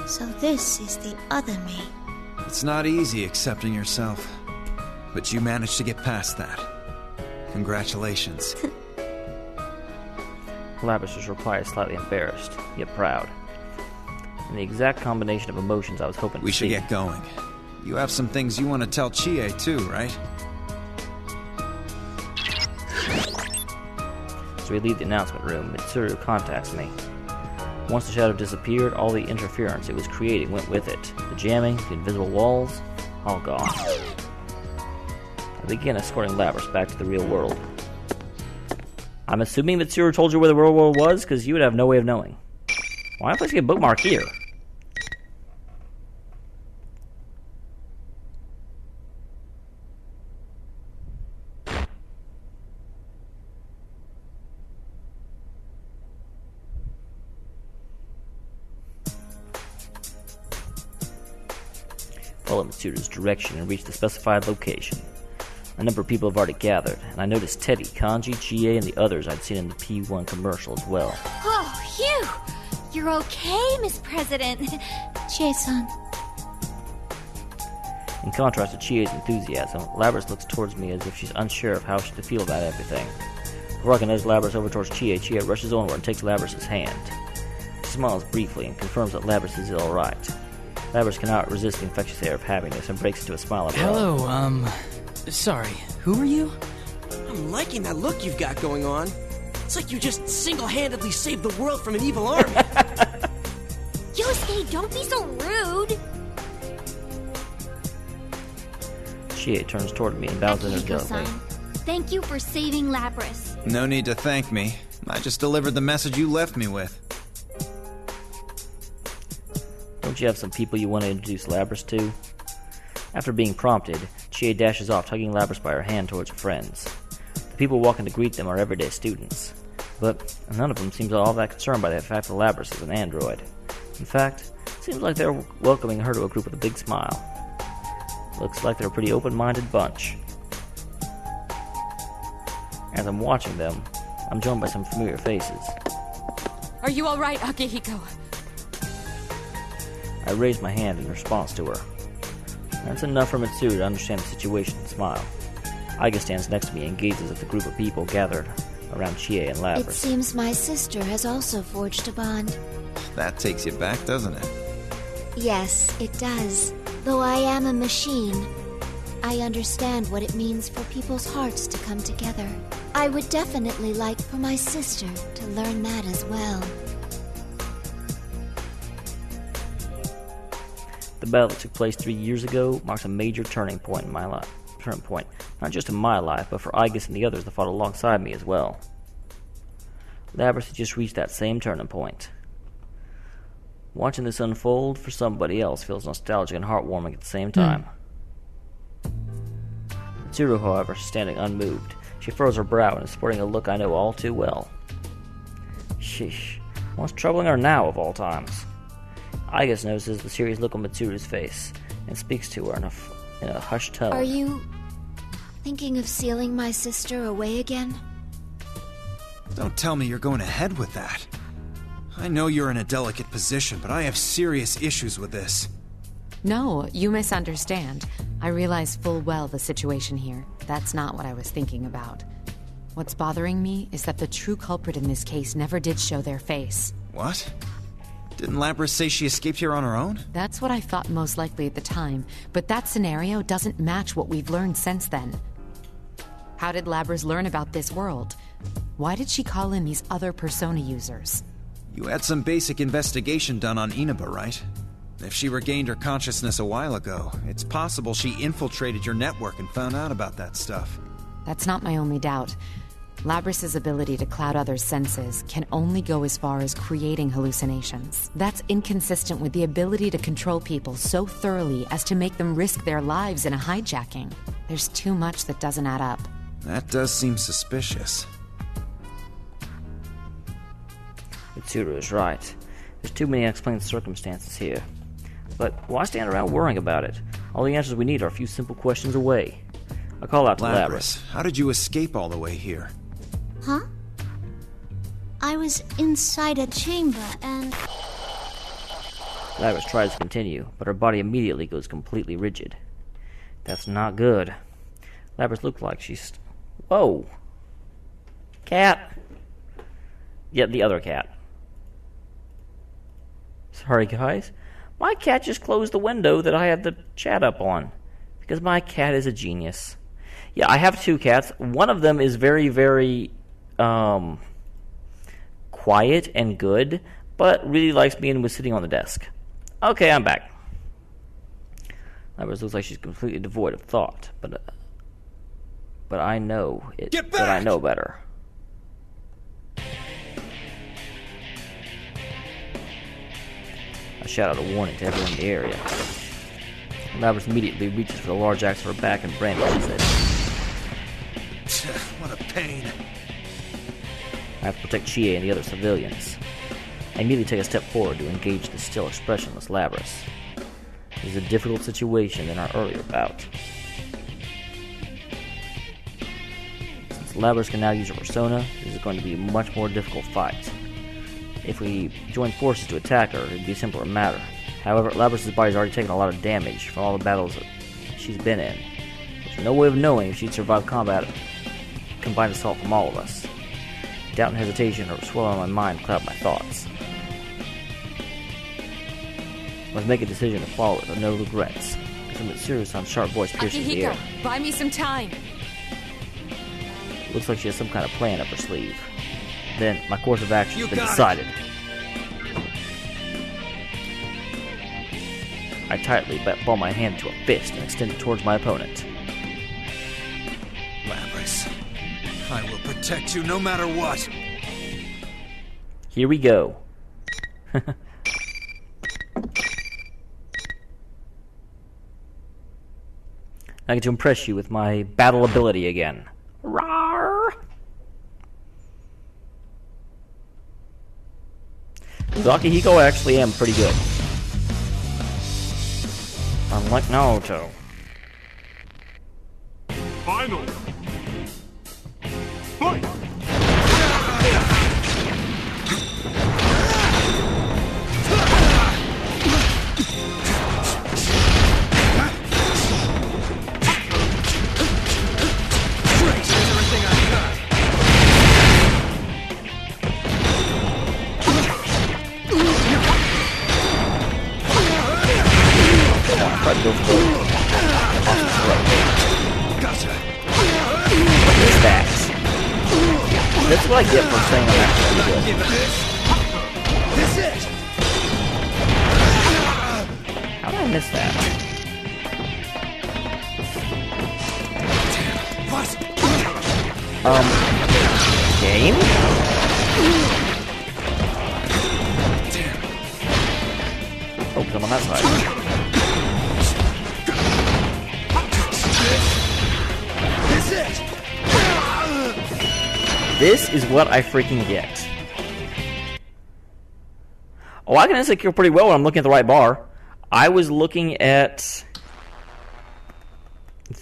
So this is the other me. It's not easy accepting yourself, but you managed to get past that. Congratulations. Labris's reply is slightly embarrassed, yet proud. And the exact combination of emotions I was hoping to see. We should get going. You have some things you want to tell Chie too, right? So we leave the announcement room. Mitsuru contacts me. Once the shadow disappeared, all the interference it was creating went with it. The jamming, the invisible walls, all gone. I began escorting Labris back to the real world. I'm assuming Mitsuru told you where the real world was, because you would have no way of knowing. Why don't I see a bookmark here? Follow Mitsuru's direction and reach the specified location. A number of people have already gathered, and I noticed Teddy, Kanji, Chie, and the others I'd seen in the P1 commercial as well. Oh, phew! You're okay, Miss President. Chie-san. In contrast to Chie's enthusiasm, Labris looks towards me as if she's unsure of how she to feel about everything. Before I can nudge Labris over towards Chie rushes onward and takes Labris' hand. She smiles briefly and confirms that Labris is alright. Labris cannot resist the infectious air of happiness and breaks into a smile of Hello, sorry, who are you? I'm liking that look you've got going on. It's like you just single-handedly saved the world from an evil army. Yosuke, don't be so rude! Chie turns toward me and bows energetically. Thank you for saving Labris. No need to thank me. I just delivered the message you left me with. Don't you have some people you want to introduce Labris to? After being prompted, Chie dashes off, tugging Labris by her hand towards her friends. The people walking to greet them are everyday students, but none of them seems all that concerned by the fact that Labris is an android. In fact, it seems like they're welcoming her to a group with a big smile. Looks like they're a pretty open-minded bunch. As I'm watching them, I'm joined by some familiar faces. Are you alright, Akihiko? I raise my hand in response to her. That's enough for Mitsuru to understand the situation and smile. Aiga stands next to me and gazes at the group of people gathered around Chie and Labris. It seems my sister has also forged a bond. That takes you back, doesn't it? Yes, it does. Though I am a machine, I understand what it means for people's hearts to come together. I would definitely like for my sister to learn that as well. The battle that took place 3 years ago marks a major turning point in my life. Not just in my life, but for Aigus and the others that fought alongside me as well. Labris had just reached that same turning point. Watching this unfold for somebody else feels nostalgic and heartwarming at the same time. Mitsuru, however, is standing unmoved. She furrows her brow and is sporting a look I know all too well. Sheesh. What's troubling her now, of all times? Aigus notices the serious look on Mitsuru's face and speaks to her in a hushed tone. Are you thinking of sealing my sister away again? Don't tell me you're going ahead with that. I know you're in a delicate position, but I have serious issues with this. No, you misunderstand. I realize full well the situation here. That's not what I was thinking about. What's bothering me is that the true culprit in this case never did show their face. What? Didn't Labris say she escaped here on her own? That's what I thought most likely at the time, but that scenario doesn't match what we've learned since then. How did Labris learn about this world? Why did she call in these other persona users? You had some basic investigation done on Inaba, right? If she regained her consciousness a while ago, it's possible she infiltrated your network and found out about that stuff. That's not my only doubt. Labrys's ability to cloud others' senses can only go as far as creating hallucinations. That's inconsistent with the ability to control people so thoroughly as to make them risk their lives in a hijacking. There's too much that doesn't add up. That does seem suspicious. Mitsuru is right. There's too many unexplained circumstances here. But why stand around worrying about it? All the answers we need are a few simple questions away. I call out to Labrys. How did you escape all the way here? Huh? I was inside a chamber and... Labrys tries to continue, but her body immediately goes completely rigid. That's not good. Labrys looks like she's... Whoa! Cat! Yeah, the other cat. Sorry, guys. My cat just closed the window that I had the chat up on. Because my cat is a genius. Yeah, I have two cats. One of them is very, very... quiet and good, but really likes being sitting on the desk. Okay, I'm back. Labrys looks like she's completely devoid of thought, but I know it. But I know better. I shout out a warning to everyone in the area. Labrys immediately reaches for the large axe for her back and brandishes it. What a pain. I have to protect Chie and the other civilians. I immediately take a step forward to engage the still expressionless Labrys. It is a difficult situation than our earlier bout. Since Labrys can now use her persona, this is going to be a much more difficult fight. If we join forces to attack her, it would be a simpler matter. However, Labrys' body's already taken a lot of damage from all the battles that she's been in. There's no way of knowing if she'd survive combat combined assault from all of us. Doubt and hesitation are swirling on my mind to cloud my thoughts. I must make a decision to follow it with no regrets. Some serious on sharp voice piercing the air. Akihiko, buy me some time. It looks like she has some kind of plan up her sleeve. Then, my course of action has been decided. I tightly ball my hand into a fist and extend it towards my opponent. Labrys, I will protect you no matter what. Here we go. I get to impress you with my battle ability again. Rawr! With Akihiko, I actually am pretty good. Unlike Naruto. Final. Fight! Go for the awesome throw. Gotcha. What is that? That's what I get for saying I'm actually good. This it. How did I miss that? What? Game? Oh, I'm on that side. This is what I freaking get. Oh, I can insecure pretty well when I'm looking at the right bar. I was looking at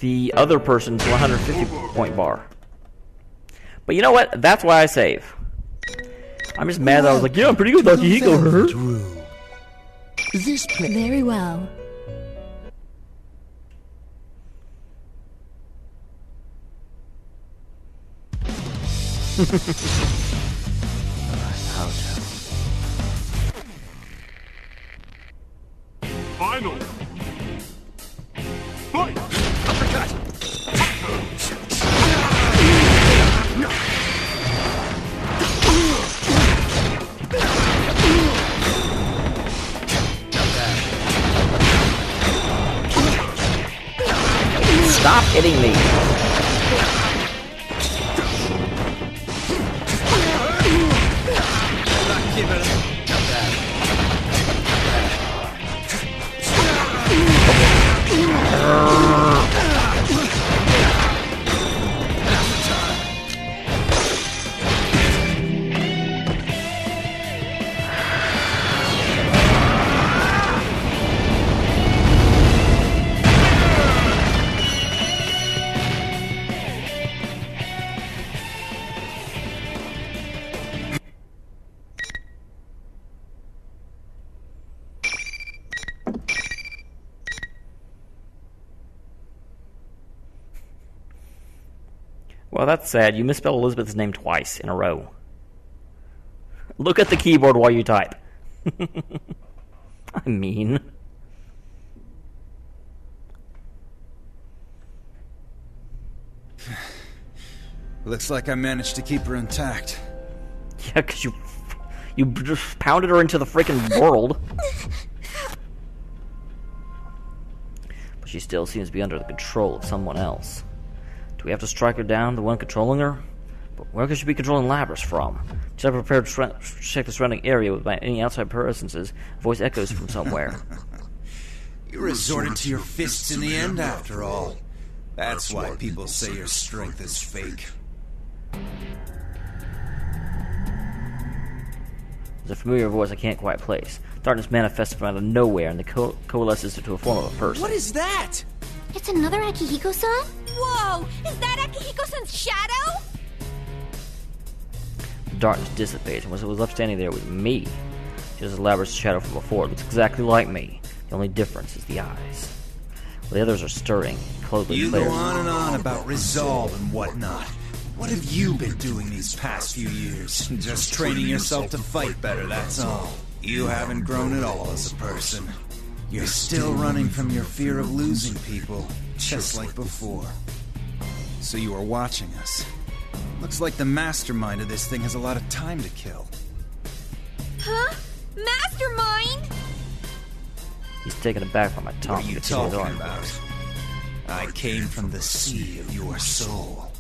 the other person's 150-point bar. But you know what? That's why I save. I'm just mad that I was like, yeah, I'm pretty good with Akihiko. This place. Very well. Final. Fight! Uppercut. Stop hitting me. Well, that's sad. You misspelled Elizabeth's name twice in a row. Look at the keyboard while you type. I mean... Looks like I managed to keep her intact. Yeah, because you just pounded her into the freaking world. But she still seems to be under the control of someone else. Do we have to strike her down, the one controlling her? But where could she be controlling Labrys from? She's not prepared to check the surrounding area with any outside presences. Voice echoes from somewhere. You resorted to your fists in the end, after all. That's why people say your strength is fake. There's a familiar voice I can't quite place. Darkness manifests from out of nowhere and coalesces into a form of a person. What is that? It's another Akihiko-san? Whoa! Is that Akihiko-san's shadow? The darkness dissipates, and what was left standing there was me. Just as Labrys' shadow from before. It looks exactly like me. The only difference is the eyes. Well, the others are stirring. You go on and on about resolve and whatnot. What have you been doing these past few years? Just training yourself to fight better, that's all. You haven't grown at all as a person. You're still running from your fear of losing people, just like before. So you are watching us. Looks like the mastermind of this thing has a lot of time to kill. Huh? Mastermind? He's taken aback by my tongue. What are you talking about? I came from the sea of your soul.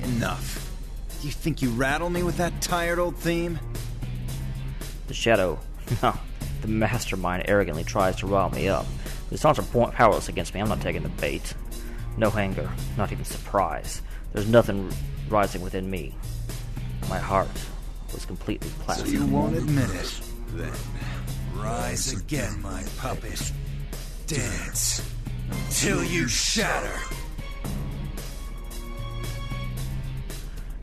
Enough. You think you rattle me with that tired old theme? The shadow, the mastermind, arrogantly tries to rile me up. His taunts are powerless against me. I'm not taking the bait. No anger, not even surprise. There's nothing rising within me. My heart was completely placid. So you won't admit it, then. Rise again, my puppet. Dance until you shatter.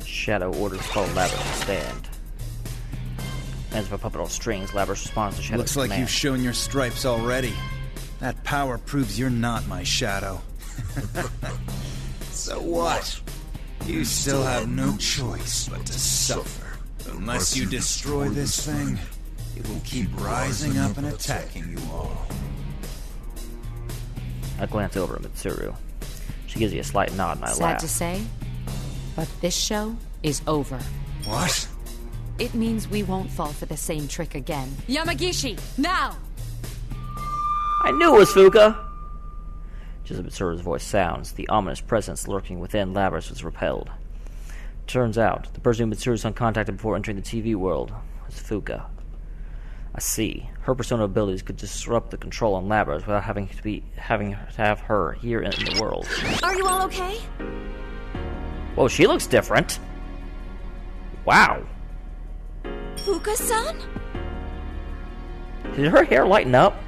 Shadow orders fellow Labrys to stand. As if a puppet on strings, Labrys responds to Shadow's Looks like command. you've shown your stripes already. That power proves you're not my shadow. So what? You still have no choice but to suffer. Unless you destroy this thing, it will keep rising up and attacking you all. I glance over at Mitsuru. She gives me a slight nod and I Sad laugh. to say, but this show is over. What? It means we won't fall for the same trick again. Yamagishi, now! I knew it was Fuka! Just as Mitsuru's voice sounds, the ominous presence lurking within Labrys was repelled. Turns out, the person who Mitsuru-san contacted before entering the TV world was Fuka. I see. Her persona abilities could disrupt the control on Labrys without having to have her here in the world. Are you all okay? Whoa, she looks different. Wow. Fuka-san? Did her hair lighten up?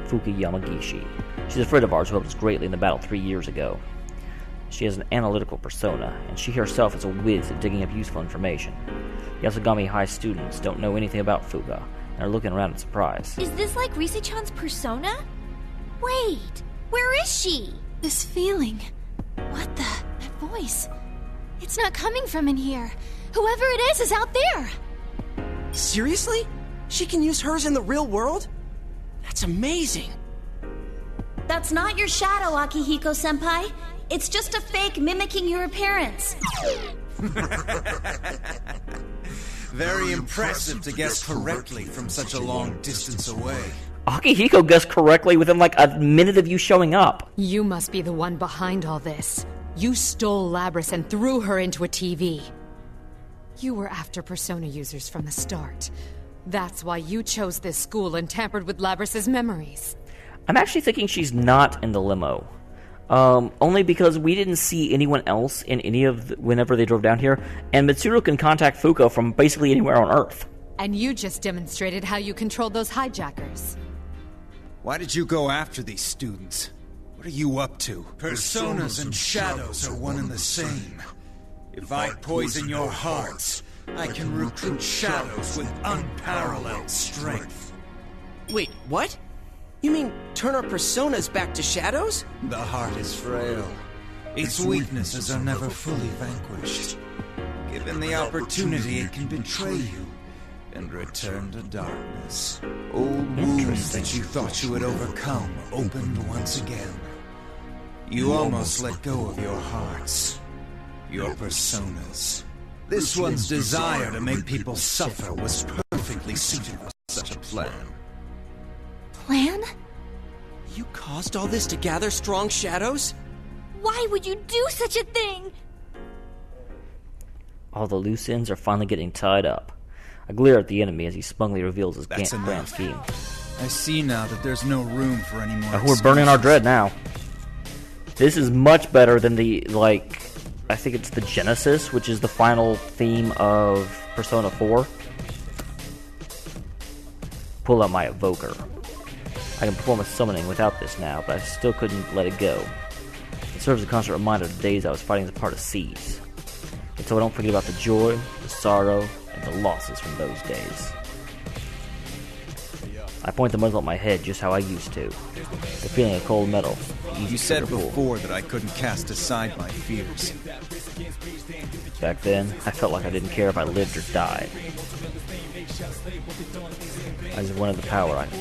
Fuka Yamagishi. She's a friend of ours who helped us greatly in the battle 3 years ago. She has an analytical persona, and she herself is a whiz at digging up useful information. The Yasugami High students don't know anything about Fuka, and are looking around in surprise. Is this like Rise-chan's persona? Wait, where is she? This feeling. What the? That voice. It's not coming from in here. Whoever it is out there. Seriously? She can use hers in the real world? That's amazing. That's not your shadow, Akihiko-senpai. It's just a fake mimicking your appearance. Very impressive to guess correctly from such a long distance away. Akihiko guessed correctly within like a minute of you showing up. You must be the one behind all this. You stole Labrys and threw her into a TV. You were after persona users from the start. That's why you chose this school and tampered with Labrys' memories. I'm actually thinking she's not in the limo. Only because we didn't see anyone else in any of whenever they drove down here, and Mitsuru can contact Fuka from basically anywhere on Earth. And you just demonstrated how you controlled those hijackers. Why did you go after these students? What are you up to? Personas and shadows are one and the same. If I poison your hearts, I can recruit shadows with unparalleled strength. Wait, what? You mean turn our personas back to shadows? The heart is frail. Its weaknesses are never fully vanquished. Given the opportunity, it can betray you and return to darkness. Old wounds that you thought you had overcome opened once again. You almost let go of your hearts, your personas. This one's desire to make people suffer was perfectly suited for such a plan. Plan? You caused all this to gather strong shadows? Why would you do such a thing? All the loose ends are finally getting tied up. I glare at the enemy as he smugly reveals his grand scheme. I see now that there's no room for any more. We're burning our dread now. This is much better than the, I think it's the Genesis, which is the final theme of Persona 4. Pull out my evoker. I can perform a summoning without this now, but I still couldn't let it go. It serves as a constant reminder of the days I was fighting as a part of Seas. And so I don't forget about the joy, the sorrow, and the losses from those days. I point the muzzle at my head just how I used to. The feeling of cold metal. You said before that I couldn't cast aside my fears. Back then, I felt like I didn't care if I lived or died. I just wanted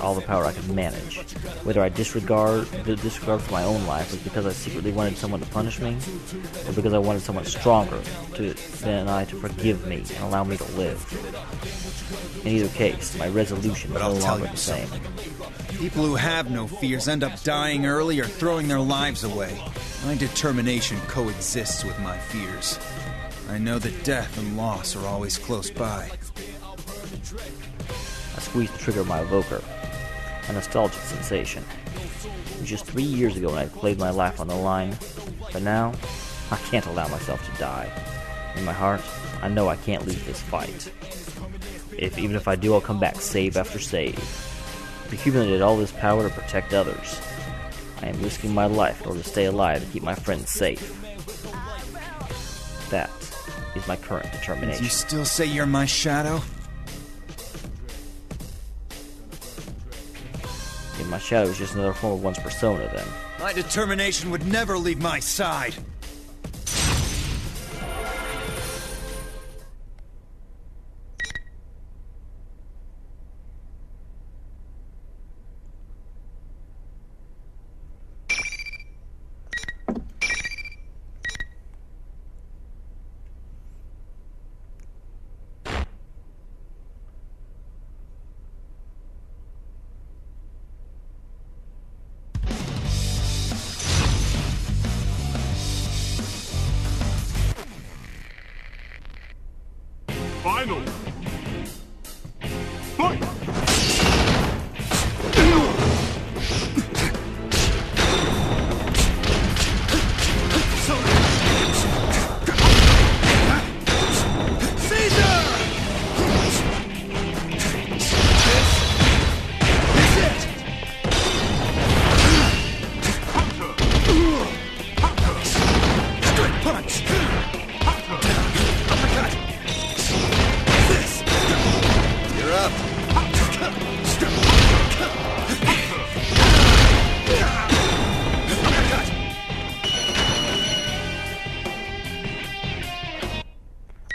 all the power I could manage. Whether I disregard for my own life was because I secretly wanted someone to punish me, or because I wanted someone stronger than I to forgive me and allow me to live. In either case, my resolution was no longer the same. People who have no fears end up dying early or throwing their lives away. My determination coexists with my fears. I know that death and loss are always close by. I squeezed the trigger of my evoker. A nostalgic sensation. It was just 3 years ago when I played my life on the line. But now, I can't allow myself to die. In my heart, I know I can't lose this fight. Even if I do, I'll come back save after save. I've accumulated all this power to protect others. I am risking my life in order to stay alive and keep my friends safe. That is my current determination. You still say you're my shadow? Yeah, my shadow is just another form of one's persona, then. My determination would never leave my side. Final. Fight!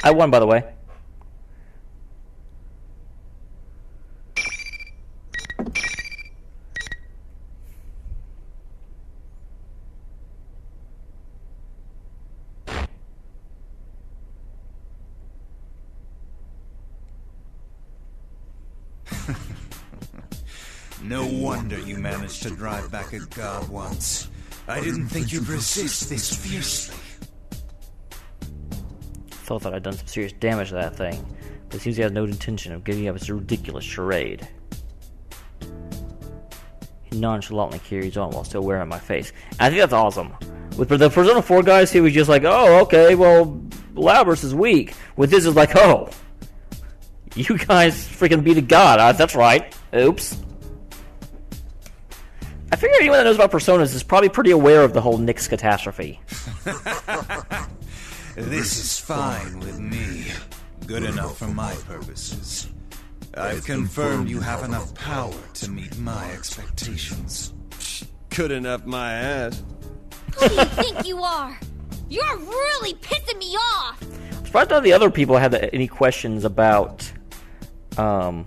I won, by the way. No wonder you managed to drive back a god once. I didn't think you'd resist this fiercely. Thought that I'd done some serious damage to that thing, but it seems he has no intention of giving up its ridiculous charade. He nonchalantly carries on while still wearing my face. And I think that's awesome. With the Persona 4 guys, he was just like, oh, okay, well, Labras is weak. With this, it's like, oh, you guys freaking beat a god. That's right. Oops. I figure anyone that knows about Personas is probably pretty aware of the whole Nyx catastrophe. This is fine with me. Good enough for my purposes. I've confirmed you have enough power to meet my expectations. Good enough, my ass. Who do you think you are? You're really pissing me off! I'm surprised none of the other people had any questions about, any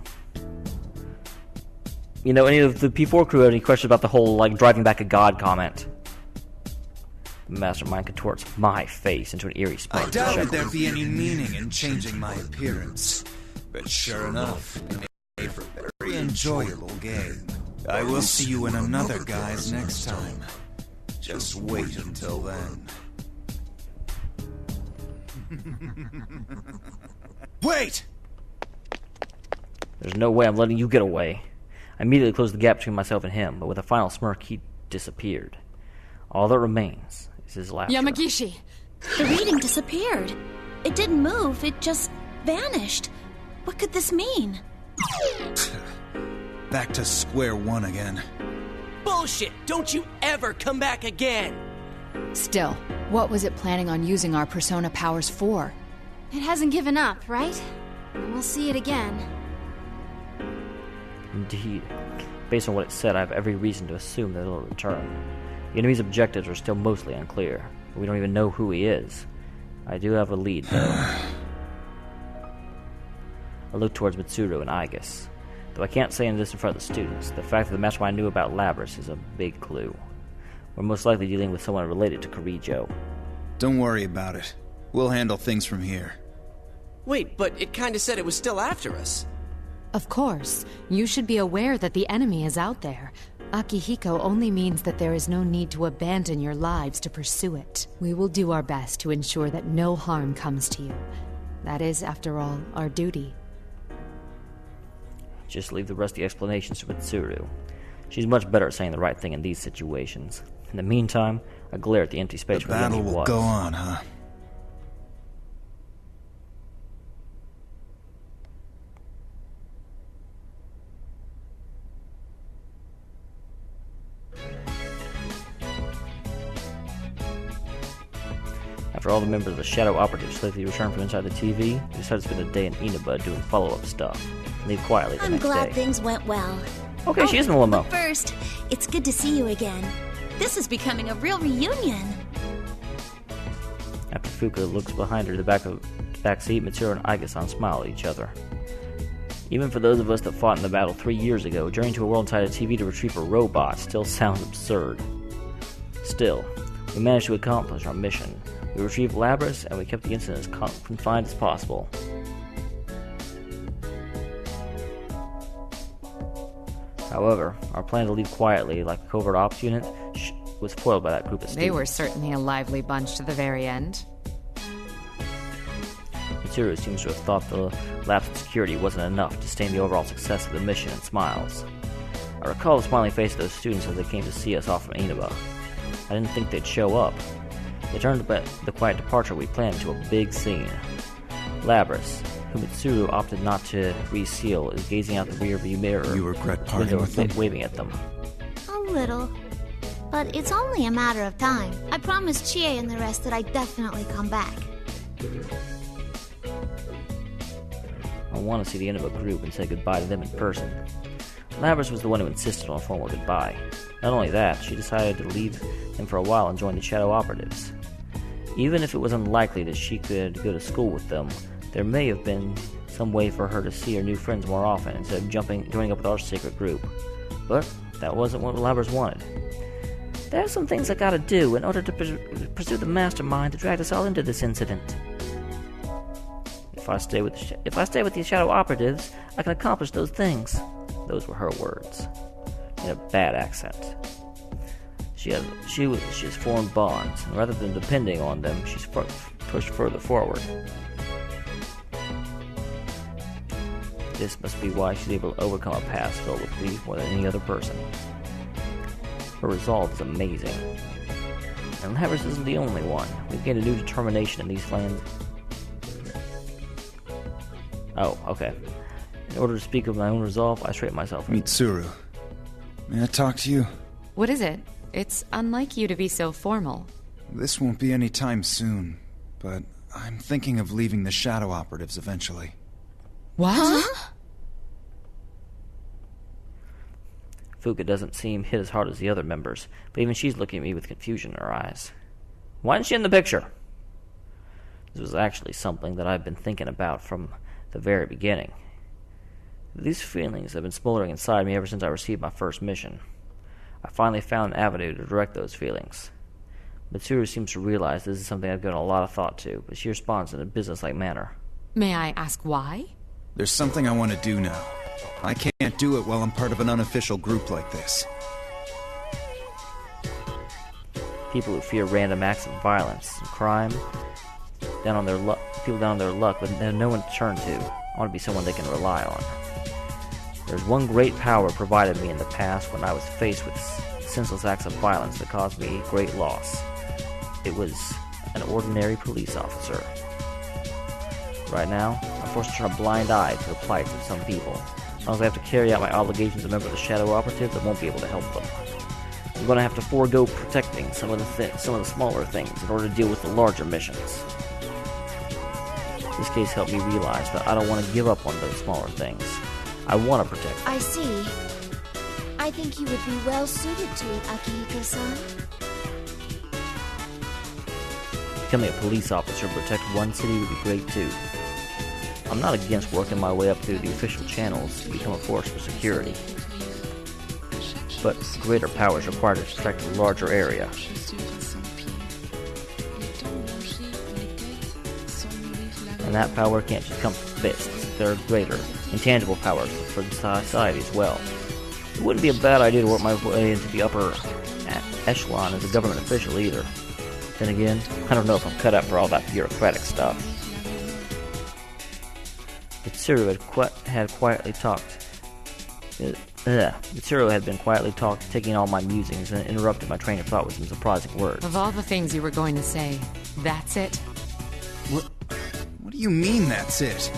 of the P4 crew had any questions about the whole, driving back a god comment. The mastermind contorts my face into an eerie smirk. I doubted there'd be any meaning in changing my appearance. But sure enough, it made for a very enjoyable game. I will see you in another guise next time. Just wait until then. Wait! There's no way I'm letting you get away. I immediately closed the gap between myself and him, but with a final smirk, he disappeared. All that remains is his laughter. Yamagishi! The reading disappeared. It didn't move, it just vanished. What could this mean? Back to square one again. Bullshit! Don't you ever come back again! Still, what was it planning on using our persona powers for? It hasn't given up, right? We'll see it again. Indeed. Based on what it said, I have every reason to assume that it'll return. The enemy's objectives are still mostly unclear, but we don't even know who he is. I do have a lead, though. I look towards Mitsuru and Aigis. Though I can't say this in front of the students, the fact that the mastermind knew about Labras is a big clue. We're most likely dealing with someone related to Kirijo. Don't worry about it. We'll handle things from here. Wait, but it kinda said it was still after us. Of course. You should be aware that the enemy is out there. Akihiko only means that there is no need to abandon your lives to pursue it. We will do our best to ensure that no harm comes to you. That is, after all, our duty. Just leave the rest of the explanations to Mitsuru. She's much better at saying the right thing in these situations. In the meantime, I glare at the empty space where the battle was. will go on, huh? After all the members of the Shadow Operatives safely return from inside the TV, we decided to spend a day in Inaba doing follow-up stuff. Leave quietly the next day. I'm glad things went well. Okay, she is in the limo. But first, it's good to see you again. This is becoming a real reunion. After Fuka looks behind her to the back seat, Mitsuru and Aigis smile at each other. Even for those of us that fought in the battle 3 years ago, journeying to a world inside a TV to retrieve a robot still sounds absurd. Still, we managed to accomplish our mission. We retrieved Labras, and we kept the incident as confined as possible. However, our plan to leave quietly like a covert ops unit was foiled by that group of students. They were certainly a lively bunch to the very end. Mitsuru seems to have thought the lapse in security wasn't enough to stain the overall success of the mission and smiles. I recall the smiling face of those students as they came to see us off from Inaba. I didn't think they'd show up. They turned the quiet departure we planned into a big scene. Labras, who Mitsuru opted not to reseal, is gazing out the rearview mirror. You regret parting with them? Waving at them. A little. But it's only a matter of time. I promised Chie and the rest that I'd definitely come back. I want to see the end of a group and say goodbye to them in person. Labras was the one who insisted on a formal goodbye. Not only that, she decided to leave them for a while and join the Shadow Operatives. Even if it was unlikely that she could go to school with them, there may have been some way for her to see her new friends more often instead of joining up with our secret group. But that wasn't what Labras wanted. There are some things I gotta do in order to pursue the mastermind that dragged us all into this incident. If I stay with the Shadow Operatives, I can accomplish those things. Those were her words, in a bad accent. She has formed bonds, and rather than depending on them, she's pushed further forward. This must be why she's able to overcome a past filled with grief more than any other person. Her resolve is amazing. And Labras isn't the only one. We've gained a new determination in these lands. Oh, okay. In order to speak of my own resolve, I straighten myself. Mitsuru, may I talk to you? What is it? It's unlike you to be so formal. This won't be any time soon, but I'm thinking of leaving the Shadow Operatives eventually. What? Huh? Fuka doesn't seem hit as hard as the other members, but even she's looking at me with confusion in her eyes. Why isn't she in the picture? This was actually something that I've been thinking about from the very beginning. These feelings have been smoldering inside me ever since I received my first mission. I finally found an avenue to direct those feelings. Mitsuru seems to realize this is something I've given a lot of thought to, but she responds in a businesslike manner. May I ask why? There's something I want to do now. I can't do it while I'm part of an unofficial group like this. People who fear random acts of violence and crime, people down on their luck, but have no one to turn to. I want to be someone they can rely on. There's one great power provided me in the past when I was faced with senseless acts of violence that caused me great loss. It was an ordinary police officer. Right now, I'm forced to turn a blind eye to the plights of some people. As long as I have to carry out my obligations as a member of the Shadow Operatives, I won't be able to help them. I'm going to have to forego protecting some of the smaller things in order to deal with the larger missions. This case helped me realize that I don't want to give up on those smaller things. I want to protect them. I see. I think you would be well suited to it, Akihiko-san. Becoming a police officer to protect one city would be great too. I'm not against working my way up through the official channels to become a force for security. But greater power is required to protect a larger area. And that power can't just come from fists. There are greater, intangible powers for the society as well. It wouldn't be a bad idea to work my way into the upper echelon as a government official either. Then again, I don't know if I'm cut out for all that bureaucratic stuff. Mitsuru had been quietly taking all my musings and interrupted my train of thought with some surprising words. Of all the things you were going to say, that's it? What do you mean, that's it?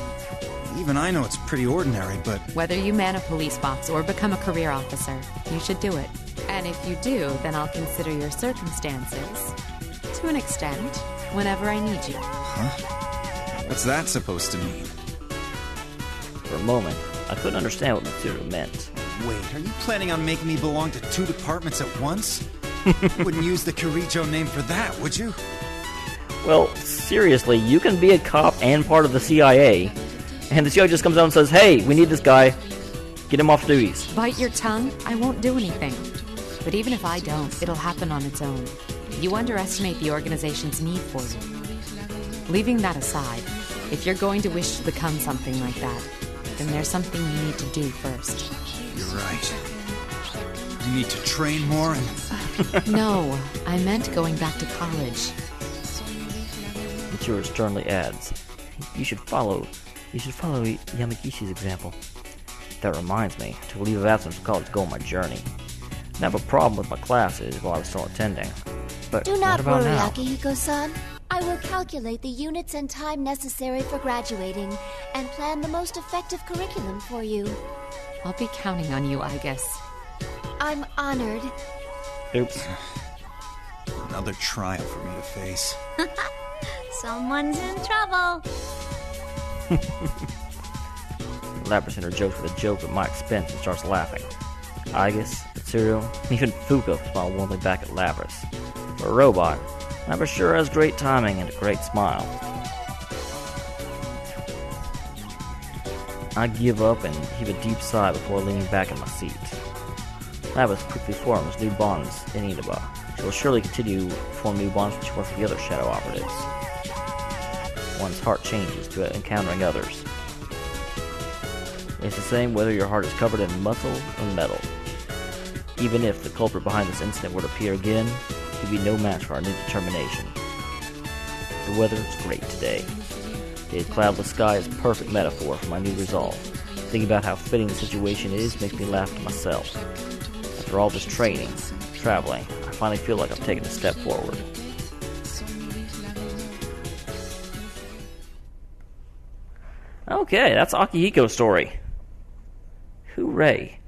Even I know it's pretty ordinary, but... Whether you man a police box or become a career officer, you should do it. And if you do, then I'll consider your circumstances, to an extent, whenever I need you. Huh? What's that supposed to mean? For a moment, I couldn't understand what Mitsuru meant. Wait, are you planning on making me belong to two departments at once? You wouldn't use the Kirijo name for that, would you? Well, seriously, you can be a cop and part of the CIA, and the CIA just comes out and says, hey, we need this guy, get him off duties. Bite your tongue? I won't do anything. But even if I don't, it'll happen on its own. You underestimate the organization's need for you. Leaving that aside, if you're going to wish to become something like that, then there's something you need to do first. You're right. You need to train more and... No, I meant going back to college. Mitsuru sternly adds, You should follow Yamagishi's example. That reminds me, I took a leave of absence from college to go on my journey. I didn't have a problem with my classes while I was still attending. But do not what about worry, now? Akihiko-san. I will calculate the units and time necessary for graduating and plan the most effective curriculum for you. I'll be counting on you, I guess. I'm honored. Oops. Another trial for me to face. Someone's in trouble. Lapras in her jokes with a joke at my expense and starts laughing. Agus, Mitsuru, even Fuko smile warmly back at Lapras. For a robot, Lapras sure has great timing and a great smile. I give up and heave a deep sigh before leaning back in my seat. Lapras quickly forms new bonds in Inaba. She will surely continue to form new bonds when she works with the other Shadow Operatives. One's heart changes to encountering others. It's the same whether your heart is covered in muscle or metal. Even if the culprit behind this incident were to appear again, he'd be no match for our new determination. The weather is great today. The cloudless sky is a perfect metaphor for my new resolve. Thinking about how fitting the situation is makes me laugh to myself. After all this training, traveling, I finally feel like I've taken a step forward. Okay, that's Akihiko's story. Hooray.